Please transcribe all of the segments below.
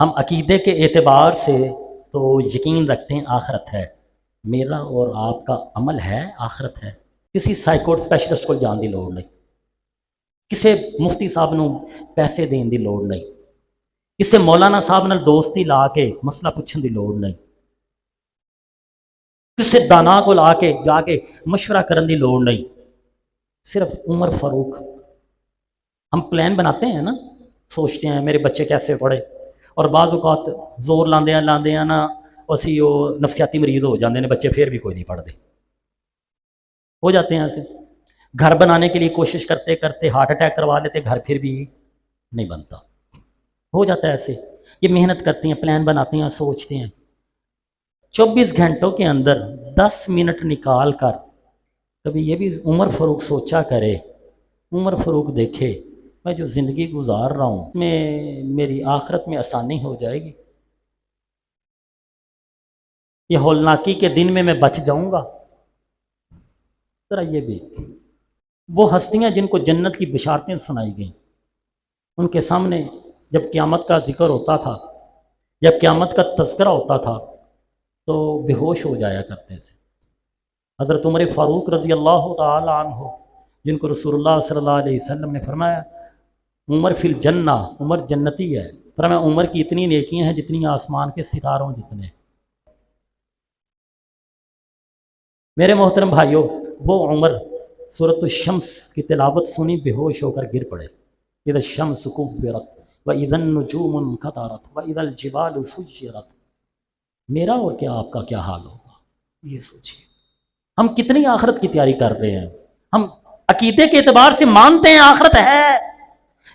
ہم عقیدے کے اعتبار سے تو یقین رکھتے ہیں آخرت ہے، میرا اور آپ کا عمل ہے آخرت ہے۔ کسی سائیکوٹ اسپیشلسٹ کو جان دی لوڑ نہیں، کسی مفتی صاحب نو پیسے دین دی لوڑ نہیں، کسی مولانا صاحب نال دوستی لا کے مسئلہ پوچھن دی لوڑ نہیں، کسی دانا کو لا کے جا کے مشورہ کرن دی لوڑ نہیں۔ صرف عمر فاروق، ہم پلان بناتے ہیں نا، سوچتے ہیں میرے بچے کیسے پڑھے، اور بعض اوقات زور لاندے ہیں نا اسی وہ نفسیاتی مریض ہو جاتے ہیں بچے، پھر بھی کوئی نہیں پڑھتے، ہو جاتے ہیں ایسے۔ گھر بنانے کے لیے کوشش کرتے کرتے ہارٹ اٹیک کروا لیتے، گھر پھر بھی نہیں بنتا، ہو جاتا ہے ایسے۔ یہ محنت کرتے ہیں، پلان بناتے ہیں، سوچتے ہیں، 24 گھنٹوں کے اندر 10 منٹ نکال کر کبھی یہ بھی عمر فاروق سوچا کرے، عمر فاروق دیکھے میں جو زندگی گزار رہا ہوں میں میری آخرت میں آسانی ہو جائے گی، یہ ہولناکی کے دن میں بچ جاؤں گا۔ ذرا یہ بھی وہ ہستیاں جن کو جنت کی بشارتیں سنائی گئیں، ان کے سامنے جب قیامت کا ذکر ہوتا تھا، جب قیامت کا تذکرہ ہوتا تھا تو بے ہوش ہو جایا کرتے تھے۔ حضرت عمر فاروق رضی اللہ تعالی عنہ، جن کو رسول اللہ صلی اللہ علیہ وسلم نے فرمایا عمر فی الجنہ، عمر جنتی ہے، فرمایا عمر کی اتنی نیکیاں ہیں جتنی آسمان کے ستاروں جتنے۔ میرے محترم بھائیوں، وہ عمر سورۃ الشمس کی تلاوت سنی بے ہوش ہو کر گر پڑے، اذا الشمس کورت واذا النجوم انکدرت واذا الجبال سیرت۔ میرا اور کیا آپ کا کیا حال ہوگا، یہ سوچیے۔ ہم کتنی آخرت کی تیاری کر رہے ہیں، ہم عقیدے کے اعتبار سے مانتے ہیں آخرت ہے،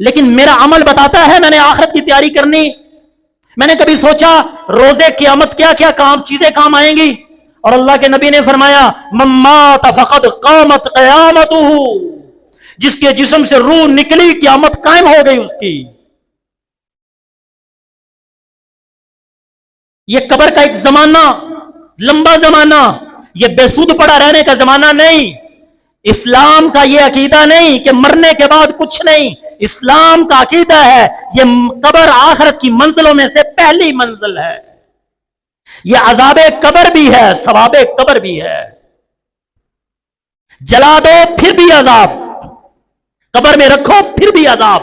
لیکن میرا عمل بتاتا ہے میں نے آخرت کی تیاری کرنی۔ میں نے کبھی سوچا روزے قیامت کیا کیا چیزیں کام آئیں گی، اور اللہ کے نبی نے فرمایا من مات فقد قامت قیامتہ، جس کے جسم سے روح نکلی قیامت قائم ہو گئی اس کی۔ یہ قبر کا ایک زمانہ، لمبا زمانہ، یہ بے سود پڑا رہنے کا زمانہ نہیں۔ اسلام کا یہ عقیدہ نہیں کہ مرنے کے بعد کچھ نہیں، اسلام کا عقیدہ ہے یہ قبر آخرت کی منزلوں میں سے پہلی منزل ہے، یہ عذاب قبر بھی ہے، ثواب قبر بھی ہے۔ جلا دو پھر بھی عذاب، قبر میں رکھو پھر بھی عذاب،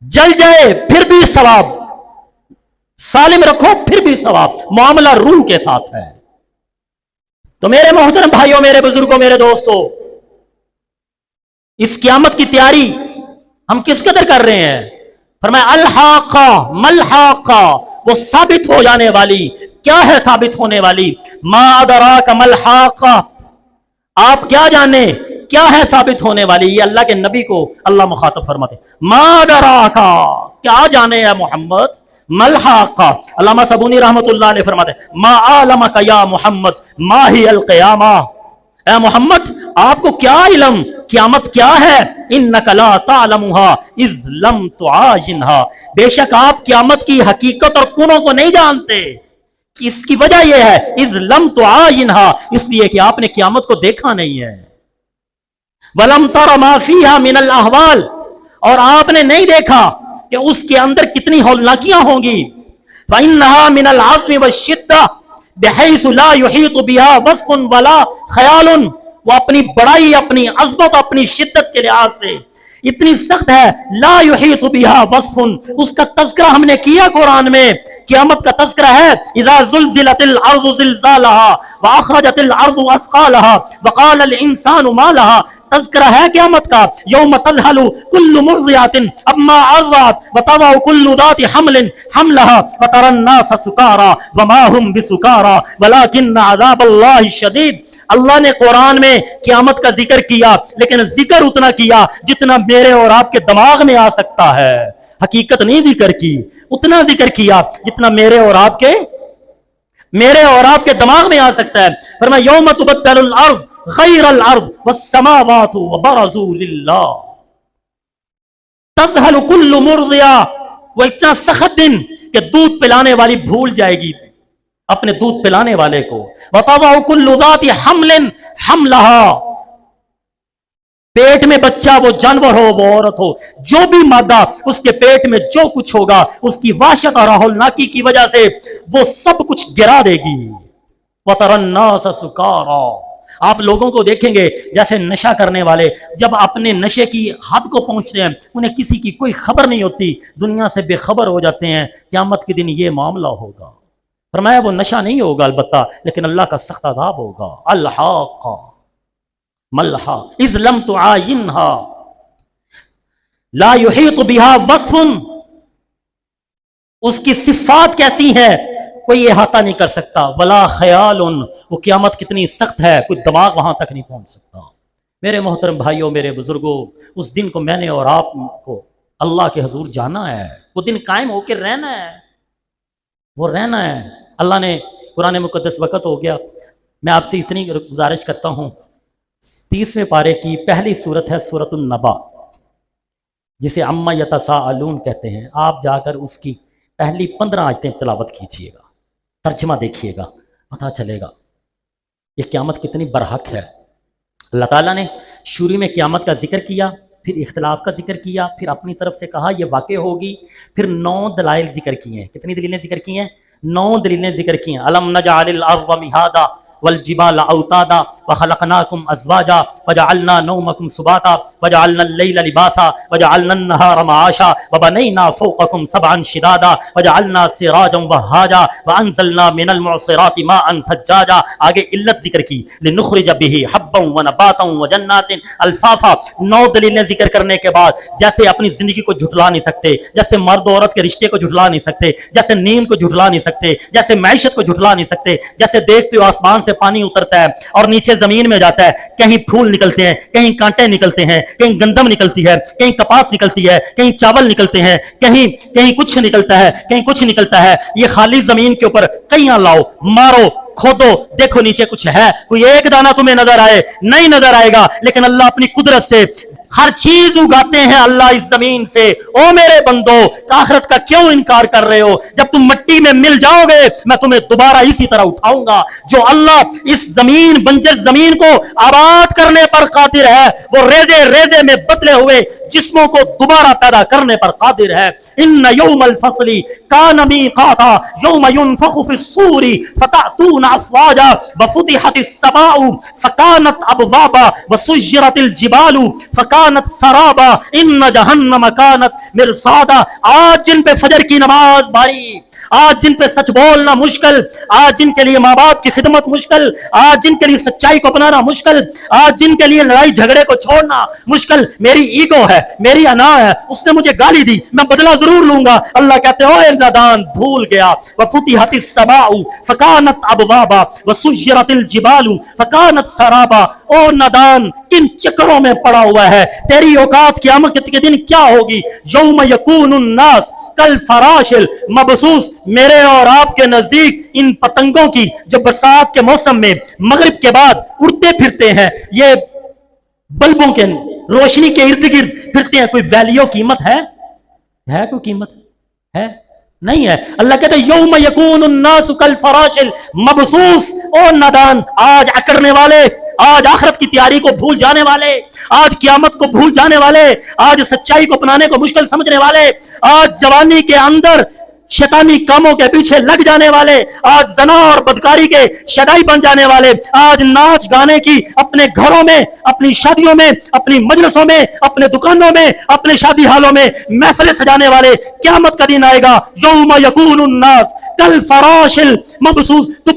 جل جائے پھر بھی ثواب، سالم رکھو پھر بھی ثواب، معاملہ روح کے ساتھ ہے۔ تو میرے محترم بھائیوں، میرے بزرگوں، میرے دوستوں، اس قیامت کی تیاری ہم کس قدر کر رہے ہیں؟ فرمایا الحاقہ ملحاقہ، وہ ثابت ہو جانے والی کیا ہے، ثابت ہونے والی ما ادراک ملحاقہ، آپ کیا جانے کیا ہے ثابت ہونے والی۔ یہ اللہ کے نبی کو اللہ مخاطب فرماتے ما ادراک، کیا جانے ہے محمد، ملحاقہ۔ علامہ صابونی رحمۃ اللہ علیہ فرماتے ما علمک یا محمد ما ہی القیامہ، اے محمد آپ کو کیا علم قیامت کیا ہے، انک لا تعلمها اذ لم تعاینها، بے شک آپ قیامت کی حقیقت اور کنوں کو نہیں جانتے، اس کی وجہ یہ ہے اذ لم تعاینها، اس لیے کہ آپ نے قیامت کو دیکھا نہیں ہے، ولم تر ما فیہا من الاحوال، اور آپ نے نہیں دیکھا کہ اس کے اندر کتنی ہولناکیاں ہوں گی، فإنها من العزم والشدہ بحیث لا یحیط بها وصف ولا خیال، وہ اپنی بڑائی، اپنی عظمت، اپنی شدت کے لحاظ سے اتنی سخت ہے، لا یحیط بها وصف، اس کا تذکرہ ہم نے کیا قرآن میں، قیامت کا تذکرہ ہے اذا زلزلت الارض زلزالها واخرجت الارض اثقالها وقال الانسان ما لها، تذکرہ ہے قیامت کا، یوم تذہل کل مرضعۃ عما ارضعت وتضع کل ذات حمل حملها وترى الناس سکارى وما هم بسکارى ولكن عذاب اللہ شدید۔ اللہ نے قرآن میں قیامت کا ذکر کیا، لیکن ذکر اتنا کیا جتنا میرے اور آپ کے دماغ میں آ سکتا ہے، حقیقت نہیں ذکر کی، اتنا ذکر کیا جتنا میرے اور آپ کے دماغ میں آ سکتا ہے۔ فرمایا یوم تبدل الارض غیر الارض والسماوات وبرزوا للہ، تذہل کل مرضعہ، وہ اتنا سخت دن کہ دودھ پلانے والی بھول جائے گی اپنے دودھ پلانے والے کو، وتضع کل ذات حمل حملها، पेट में बच्चा, वो जानवर हो वो औरत हो, जो भी मादा, उसके पेट में जो कुछ होगा उसकी वाशत और हौलनाकी की वजह से वो सब कुछ गिरा देगी। वतरन्नास सुकारा, आप लोगों को देखेंगे जैसे नशा करने वाले जब अपने नशे की हद को पहुंचते हैं, उन्हें किसी की कोई खबर नहीं होती, दुनिया से बेखबर हो जाते हैं। क़यामत के दिन ये मामला होगा। फरमाया वो नशा नहीं होगा अलबत्ता, लेकिन अल्लाह का सख्त अज़ाब होगा। अल-हाक़ा मल्हा इज़ लम तुआयिनहा ला युहीतु बिहा वस्फुन, उसकी सिफात कैसी है कोई अहाता नहीं कर सकता। वला ख्यालुन, वो क़यामत कितनी सख्त है, कोई दिमाग वहां तक नहीं पहुंच सकता। मेरे मोहतरम भाइयों, मेरे बुजुर्गों, उस दिन को मैंने और आपको अल्लाह के हजूर जाना है। वो दिन कायम होकर रहना है, वो रहना है। अल्लाह ने कुरान मुकद्दस, वक़्त हो गया, मैं आपसे इतनी गुजारिश करता हूँ, 30वें पारे की पहली सूरत है सूरतुन नबा, जिसे अम्मा यतसाअलून कहते हैं। आप जाकर उसकी पहली 15 आयतें तिलावत कीजिएगा, तर्जमा देखिएगा, पता चलेगा ये क़यामत कितनी बरहक है। अल्लाह ताला ने शुरू में क़यामत का जिक्र किया, फिर इख्तिलाफ का जिक्र किया, फिर अपनी तरफ से कहा यह वाक़ई होगी, फिर 9 दलाइल जिक्र किए हैं। कितनी दलीलें जिक्र की हैं? 9 दलीलें जिक्र की हैं। अलम नजअलिल अर्ज़ मिहादा वल जिबाला औतादा व खलक़नाकुम अज़वाजा वजअलना नौमकुम सुबाता वजअलना अल-लैला लिबासा वजअलना अन-नहारा मआशा वबनैना फ़ौक़कुम सबअन शिदादा वजअलना सिराजन वहाजा वअनज़लना मिनल मुअसिराति माअन फज्जाजा। आगे इल्लत जिक्र की, लिनुख़रिज बिही हब्बन व नबातन व जन्नातिन अल्फ़ाफ़ा। 9 दलीलें जिक्र करने के बाद जैसे अपनी ज़िंदगी को झुठला नहीं सकते, जैसे मर्द औरत के रिश्ते को झुठला नहीं सकते, जैसे नींद को झुठला नहीं सकते, जैसे मैशत को झुठला नहीं सकते, जैसे देखते हो आसमान से पानी उतरता है और नीचे जमीन में जाता है, कहीं फूल निकलते हैं, कहीं कांटे निकलते हैं, कहीं गंदम निकलती है, कहीं कपास निकलती है, कहीं चावल निकलते हैं, कहीं कहीं कुछ निकलता है, कहीं कुछ निकलता है। ये खाली जमीन के ऊपर कईयां लाओ, मारो, खोदो, देखो नीचे कुछ है, कोई एक दाना तुम्हें नजर आए? नहीं नजर आएगा। लेकिन अल्लाह अपनी कुदरत से हर चीज उगाते हैं अल्लाह इस जमीन से। ओ मेरे बंदो, आखिरत का क्यों इनकार कर रहे हो? जब तुम मिट्टी में मिल जाओगे मैं तुम्हें दोबारा इसी तरह उठाऊंगा। जो अल्लाह इस जमीन, बंजर जमीन को आबाद करने पर कादिर है, वो रेजे रेजे में बदले हुए जिस्मों को दोबारा पैदा करने पर कादिर है। इन्न यौमल फसली कान मीक़ाता यौम युनफ़ख़ु फ़िस्सूरी फ़तअतूना अफ़वाजा व फ़ुतिहतिस समाउ फ़कानत अबवाबा व सुय्यिरतिल जिबालु फ़कानत सराबा इन्न जहन्नम कानत मिरसादा। आज जिन पे फजर की नमाज भारी, आज जिन पे सच बोलना मुश्किल, आज जिनके लिए माँ बाप की खिदमत मुश्किल, आज जिनके लिए सच्चाई को अपनाना मुश्किल, आज जिनके लिए लड़ाई झगड़े को छोड़ना मुश्किल। मेरी ईगो है, मेरी अना है, उसने मुझे गाली दी, मैं बदला जरूर लूंगा। अल्लाह कहते हो नादान, भूल गया। व फुतिहतिस समाउ फ़कानत अबवाबा व सुय्यिरतिल जिबालु फ़कानत सराबा। ओ नादान, किन चक्करों में पड़ा हुआ है? तेरी औकात क़यामत के दिन क्या होगी? यौम यकूनुन नास कल फराशिल मबसूस। मेरे और आपके नजदीक इन पतंगों की जो बरसात के मौसम में मगरिब के बाद उड़ते फिरते हैं, ये बल्बों के रोशनी के इर्द गिर्द फिरते हैं, कोई वैल्यू कीमत है? कोई कीमत है? नहीं है। अल्लाह कहता है यौम यकूनुन नासु कल फराशिल मबसूस। ओ नादान, आज अकड़ने वाले, आज आखिरत की तैयारी को भूल जाने वाले, आज कियामत को भूल जाने वाले, आज सच्चाई को अपनाने को मुश्किल समझने वाले, आज जवानी के अंदर शैतानी कामों के पीछे लग जाने वाले, आज ज़ना और बदकारी के शदाई बन जाने वाले, आज नाच गाने की अपने घरों में, अपनी शादियों में, अपनी मजलिसों में, अपने दुकानों में, अपने शादी हालों में महफिलें सजाने वाले, क़यामत का दिन आएगा यौम यकूनुन नास कल फराशिल मबसूस, तो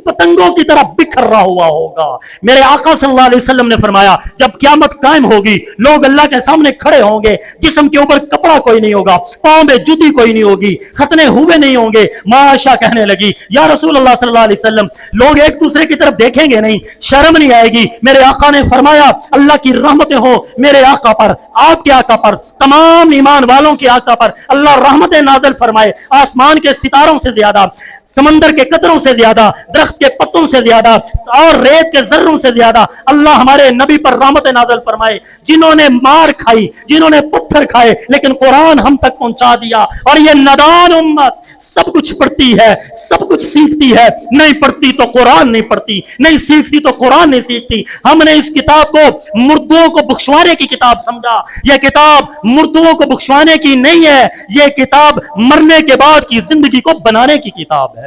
पतंगों की तरह बिखर रहा हुआ होगा। मेरे आका सल्लल्लाहु अलैहि वसल्लम ने फरमाया जब क़यामत कायम होगी, लोग अल्लाह के सामने खड़े होंगे, जिस्म के ऊपर कपड़ा कोई नहीं होगा, पांव में जूती कोई नहीं होगी, खतने हुए नहीं होंगे। माशा कहने लगी या रसूल अल्लाह सल्लल्लाहु अलैहि वसल्लम, लोग एक दूसरे की तरफ देखेंगे नहीं, शर्म नहीं आएगी? मेरे आका ने फरमाया अल्लाह की रहमतें हो मेरे आका पर, आपके आका पर, तमाम ईमान वालों के आका पर। अल्लाह रहमतें नाज़िल फरमाए, आसमान के सितारों से ज्यादा ज्यादा, समंदर के कतरों से ज्यादा, दरख्त के पत्तों से ज्यादा और रेत के जर्रों से ज्यादा अल्लाह हमारे नबी पर रहमत नाज़िल फरमाए, जिन्होंने मार खाई, जिन्होंने पत्थर खाए, लेकिन कुरान हम तक पहुंचा दिया। और ये नादान उम्मत सब कुछ पढ़ती है, सब कुछ सीखती है, नहीं पढ़ती तो कुरान नहीं पढ़ती, नहीं सीखती तो कुरान नहीं सीखती। हमने इस किताब को मुर्दों को बख्शवाने की किताब समझा। यह किताब मुर्दों को बख्शवाने की नहीं है, यह किताब मरने के बाद की जिंदगी को बनाने की किताब है।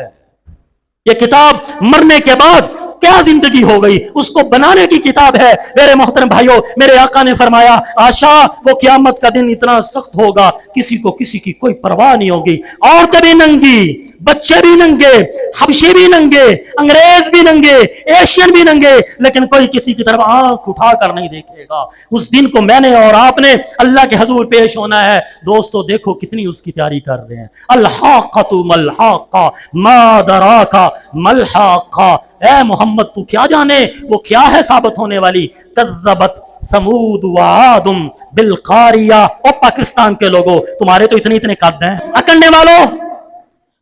यह किताब मरने के बाद क्या जिंदगी हो गई उसको बनाने की किताब है। मेरे मोहतरम भाइयों, मेरे आका ने फरमाया, आशा वो क़यामत का दिन इतना सख्त होगा किसी को किसी की कोई परवाह नहीं होगी। औरतें भी नंगी, बच्चे भी नंगे, हबशी भी नंगे, अंग्रेज भी नंगे, एशियन भी नंगे, लेकिन कोई किसी की तरफ आंख उठाकर नहीं देखेगा। उस दिन को मैंने और आपने अल्लाह के हजूर पेश होना है। दोस्तों देखो कितनी उसकी तैयारी कर रहे हैं। अल-हाक़तु मल-हाक़ा मा दराका मल-हाक़ा, ए मोहम्मद तू क्या जाने वो क्या है साबित होने वाली। कज़्ज़बत समूद व आदुम बिल क़ारिया। और पाकिस्तान के लोगों, तुम्हारे तो इतने इतने कद हैं, अकड़ने वालों,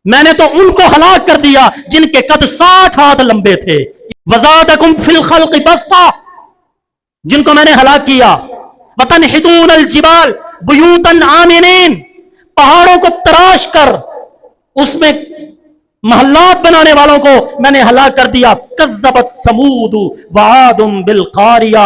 मैंने तो उनको हलाक कर दिया जिनके कद 60 हाथ लंबे थे। वज़ादकुम फिल खल्क़ि बस्ता, जिनको मैंने हलाक किया। वतनहितूनल जिबाल बुयूतन आमिनीन, पहाड़ों को तराश कर उसमें महल्लात बनाने वालों को मैंने हलाक कर दिया। कज़्ज़बत समूद व आदुम बिल क़ारिया,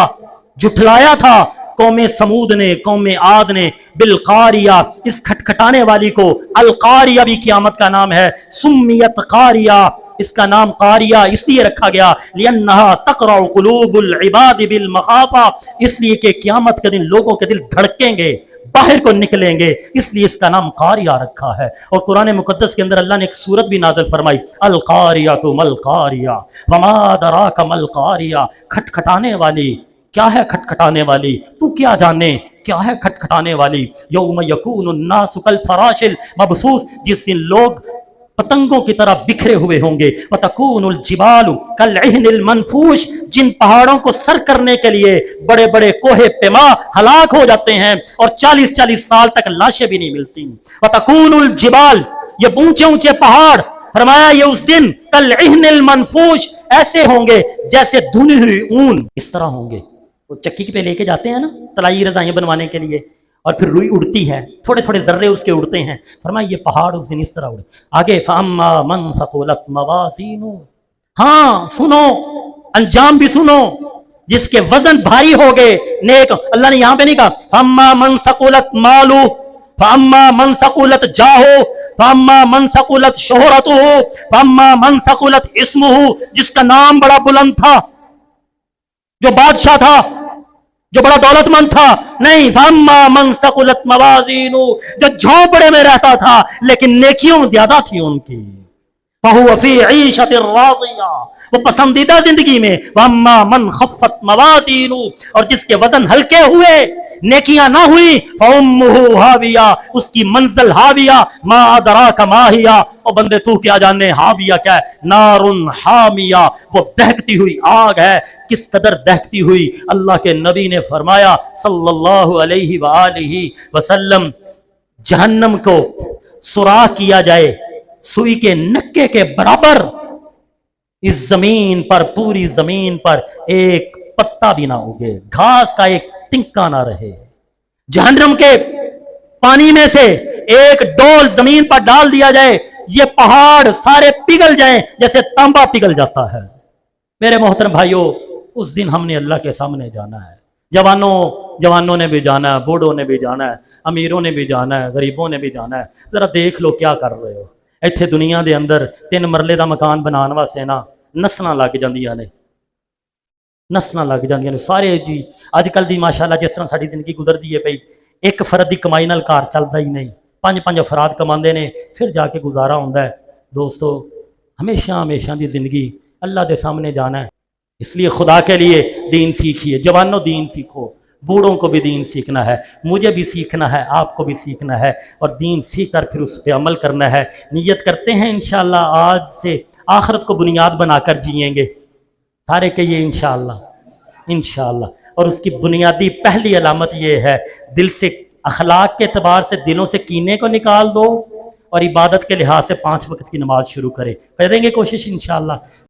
जुठलाया था कौमे समूद ने, कौमे आद ने, बिल क़ारिया, इस खटखटाने वाली को। अल क़ारिया भी क़यामत का नाम है। सुम्मियत क़ारिया, इसका नाम क़ारिया इसलिए रखा गया लिअन्नहा तक़रअ क़ुलूबुल इबाद बिल मख़ाफ़ा, इसलिए कि क़यामत के दिन लोगों के दिल धड़केंगे, बाहर को निकलेंगे, इसलिए इसका नाम क़ारिया रखा है। और कुरान मुक़द्दस के अंदर अल्लाह ने एक सूरत भी नाज़िल फरमाई, अल क़ारियतु मल क़ारिया वमा अदराका मल क़ारिया, खटखटाने वाली। क्या है खटखटाने वाली? तू क्या जाने क्या है खटखटाने वाली। यौम यकूनुन नासु कल फराशिल मबसूस, जिस दिन लोग पतंगों की तरह बिखरे हुए होंगे। वतकूनुल जिबालु कल इहनिल मनफूश, जिन पहाड़ों को सर करने के लिए बड़े बड़े कोहे पेमा हलाक हो जाते हैं और 40-40 साल तक लाशें भी नहीं मिलती। वतकूनुल जिबाल, ये ऊंचे ऊंचे पहाड़, फरमाया ये उस दिन कल इहनिल मनफूश, ऐसे होंगे जैसे धुनी हुई ऊन, इस तरह होंगे। वो चक्की पे लेके जाते हैं ना तलाई रजाइयां बनवाने के लिए, और फिर रुई उड़ती है, थोड़े थोड़े जर्रे उसके उड़ते हैं। फरमाया ये पहाड़ उस दिन इस तरह उड़े। आगे फअम्मा मन सक़ुलत मवाज़ीनु, हाँ सुनो, अंजाम भी सुनो, जिसके वजन भारी हो गए नेक। अल्लाह ने यहां पे नहीं कहा फअम्मा मन सक़ुलत मालू, फअम्मा मन सक़ुलत जाहो, फअम्मा मन सक़ुलत शोहरतुहु, फअम्मा मन सक़ुलत इस्मुहु, जिसका नाम बड़ा बुलंद था, जो बादशाह था, जो बड़ा दौलतमंद था। नहीं, फअम्मा मन सक़ुलत मवाज़ीनु, जो झोंपड़े में रहता था लेकिन नेकियों ज्यादा थी उनकी। फहुव फ़ी ईशतिर राज़िया, वो पसंदीदा जिंदगी में। वअम्मा मन ख़फ़्फ़त मवाज़ीनु, और जिसके वजन हल्के हुए, नेकियां ना हुई, फउम्मुहु हाविया, उसकी मंजिल हाविया। मा अदराका मा हिया, और बंदे तू क्या जाने हाविया क्या है। नारुन हामिया, वो दहकती हुई आग है। किस कदर दहकती हुई, अल्लाह के नबी ने फरमाया सल्लल्लाहु अलैहि वालिहि वसल्लम, जहन्नम को सुराख किया जाए सुई के नक्के के बराबर, इस जमीन पर, पूरी जमीन पर एक पत्ता भी ना उगे, घास का एक तिनका ना रहे। जहन्नम के पानी में से एक डोल जमीन पर डाल दिया जाए, ये पहाड़ सारे पिघल जाएं जैसे तांबा पिघल जाता है। मेरे मोहतरम भाइयों, उस दिन हमने अल्लाह के सामने जाना है। जवानों ने भी जाना है, बूढ़ों ने भी जाना है, अमीरों ने भी जाना है, गरीबों ने भी जाना है। जरा देख लो क्या कर रहे हो। ਇੱਥੇ ਦੁਨੀਆ ਦੇ ਅੰਦਰ 3 ਮਰਲੇ ਦਾ ਮਕਾਨ ਬਣਾਉਣ ਵਾਸਤੇ ਨਾ ਨਸਲਾਂ ਲੱਗ ਜਾਂਦੀਆਂ ਨੇ, ਨਸਲਾਂ ਲੱਗ ਜਾਂਦੀਆਂ ਨੇ ਸਾਰੇ ਜੀ। ਅੱਜ ਕੱਲ ਦੀ ਮਾਸ਼ਾਅੱਲਾ ਜਿਸ ਤਰ੍ਹਾਂ ਸਾਡੀ ਜ਼ਿੰਦਗੀ ਗੁਜ਼ਰਦੀ ਹੈ ਪਈ, ਇੱਕ ਫਰਦ ਦੀ ਕਮਾਈ ਨਾਲ ਘਰ ਚੱਲਦਾ ਹੀ ਨਹੀਂ, 5-5 ਅਫਰਾਦ ਕਮਾਉਂਦੇ ਨੇ, ਫਿਰ ਜਾ ਕੇ ਗੁਜ਼ਾਰਾ ਹੁੰਦਾ ਹੈ। ਦੋਸਤੋ, हमेशा ਦੀ ਜ਼ਿੰਦਗੀ अल्लाह के सामने जाना है, इसलिए खुदा के लिए दीन सीखिए। जवानों दीन सीखो, बूढ़ों को भी दीन सीखना है, मुझे भी सीखना है, आपको भी सीखना है, और दीन सीख कर फिर उस पर अमल करना है। नियत करते हैं इंशाअल्लाह आज से आखिरत को बुनियाद बनाकर जिएंगे, सारे कहिए इंशाअल्लाह। और उसकी बुनियादी पहली अलामत ये है, दिल से अखलाक के एतबार से दिलों से कीने को निकाल दो, اور عبادت کے لحاظ سے 5 وقت کی نماز شروع کریں. کریں گے کوشش انشاءاللہ.